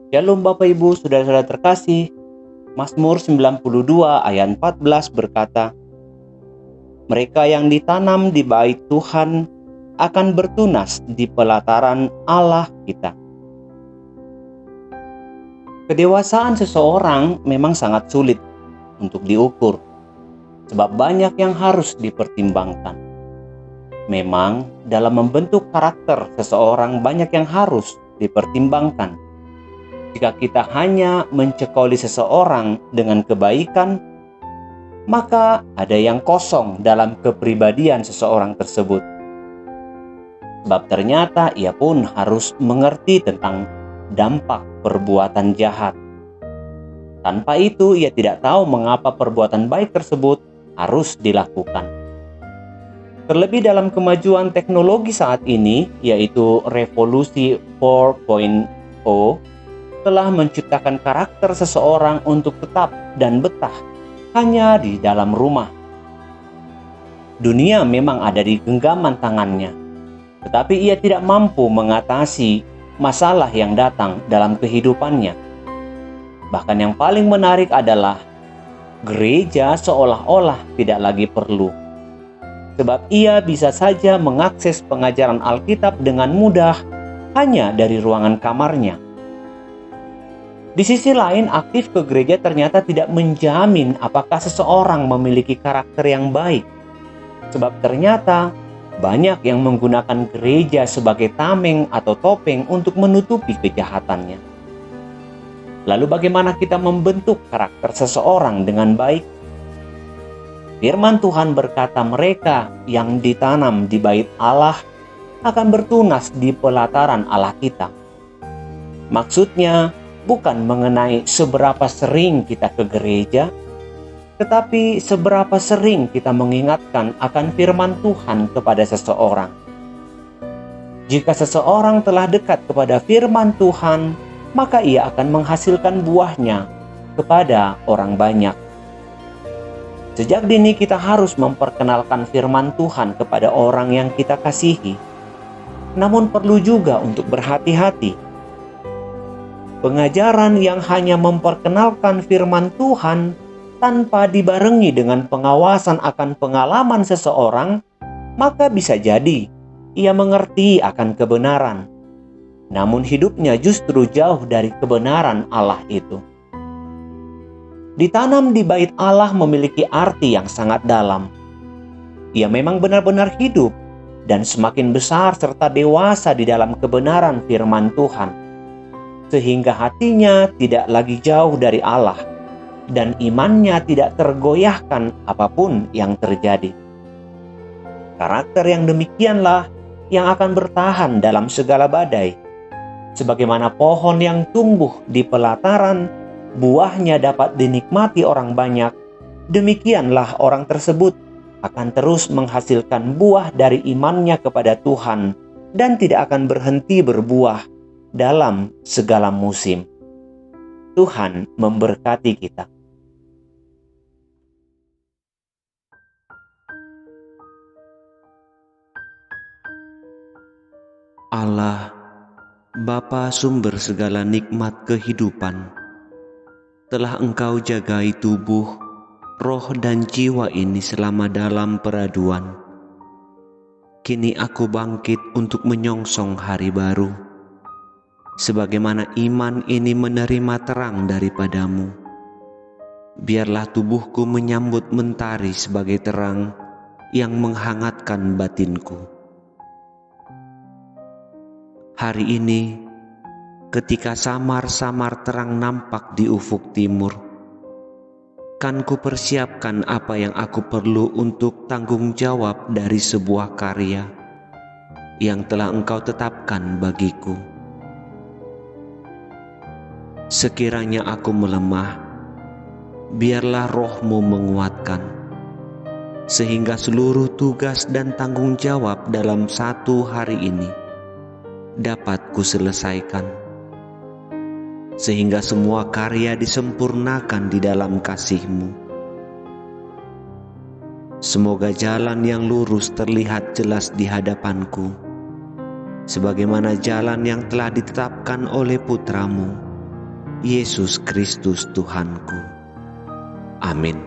Shalom Bapak Ibu, Saudara-saudara terkasih. Mazmur 92 ayat 14 berkata, "Mereka yang ditanam di bait Tuhan akan bertunas di pelataran Allah kita." Kedewasaan seseorang memang sangat sulit untuk diukur, sebab banyak yang harus dipertimbangkan. Memang dalam membentuk karakter seseorang banyak yang harus dipertimbangkan. Jika kita hanya mencekoli seseorang dengan kebaikan, maka ada yang kosong dalam kepribadian seseorang tersebut. Sebab ternyata ia pun harus mengerti tentang dampak perbuatan jahat. Tanpa itu, ia tidak tahu mengapa perbuatan baik tersebut harus dilakukan. Terlebih dalam kemajuan teknologi saat ini, yaitu revolusi 4.0, telah menciptakan karakter seseorang untuk tetap dan betah hanya di dalam rumah. Dunia memang ada di genggaman tangannya, tetapi ia tidak mampu mengatasi masalah yang datang dalam kehidupannya. Bahkan yang paling menarik adalah gereja seolah-olah tidak lagi perlu, sebab ia bisa saja mengakses pengajaran Alkitab dengan mudah hanya dari ruangan kamarnya. Di sisi lain, aktif ke gereja ternyata tidak menjamin apakah seseorang memiliki karakter yang baik. Sebab ternyata banyak yang menggunakan gereja sebagai tameng atau topeng untuk menutupi kejahatannya. Lalu bagaimana kita membentuk karakter seseorang dengan baik? Firman Tuhan berkata, mereka yang ditanam di bait Allah akan bertunas di pelataran Allah kita. Maksudnya, bukan mengenai seberapa sering kita ke gereja, tetapi seberapa sering kita mengingatkan akan firman Tuhan kepada seseorang. Jika seseorang telah dekat kepada firman Tuhan, maka ia akan menghasilkan buahnya kepada orang banyak. Sejak dini kita harus memperkenalkan firman Tuhan kepada orang yang kita kasihi. Namun perlu juga untuk berhati-hati. Pengajaran yang hanya memperkenalkan firman Tuhan tanpa dibarengi dengan pengawasan akan pengalaman seseorang, maka bisa jadi ia mengerti akan kebenaran, namun hidupnya justru jauh dari kebenaran Allah itu. Ditanam di bait Allah memiliki arti yang sangat dalam. Ia memang benar-benar hidup dan semakin besar serta dewasa di dalam kebenaran firman Tuhan, sehingga hatinya tidak lagi jauh dari Allah dan imannya tidak tergoyahkan apapun yang terjadi. Karakter yang demikianlah yang akan bertahan dalam segala badai. Sebagaimana pohon yang tumbuh di pelataran, buahnya dapat dinikmati orang banyak, demikianlah orang tersebut akan terus menghasilkan buah dari imannya kepada Tuhan dan tidak akan berhenti berbuah dalam segala musim. Tuhan memberkati kita. Allah, Bapa sumber segala nikmat kehidupan, telah Engkau jagai tubuh, roh dan jiwa ini selama dalam peraduan. Kini aku bangkit untuk menyongsong hari baru. Sebagaimana iman ini menerima terang daripadamu, biarlah tubuhku menyambut mentari sebagai terang yang menghangatkan batinku. Hari ini, ketika samar-samar terang nampak di ufuk timur, kan kupersiapkan apa yang aku perlu untuk tanggung jawab dari sebuah karya yang telah Engkau tetapkan bagiku. Sekiranya aku melemah, biarlah Roh-Mu menguatkan, sehingga seluruh tugas dan tanggung jawab dalam satu hari ini dapat kuselesaikan, sehingga semua karya disempurnakan di dalam kasih-Mu. Semoga jalan yang lurus terlihat jelas di hadapanku, sebagaimana jalan yang telah ditetapkan oleh Putra-Mu, Yesus Kristus Tuhanku. Amin.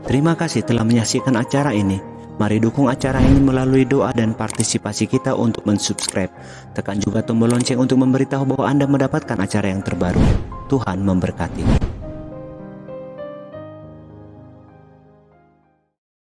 Terima kasih telah menyaksikan acara ini. Mari dukung acara ini melalui doa dan partisipasi kita untuk mensubscribe. Tekan juga tombol lonceng untuk memberitahu bahwa Anda mendapatkan acara yang terbaru. Tuhan memberkati.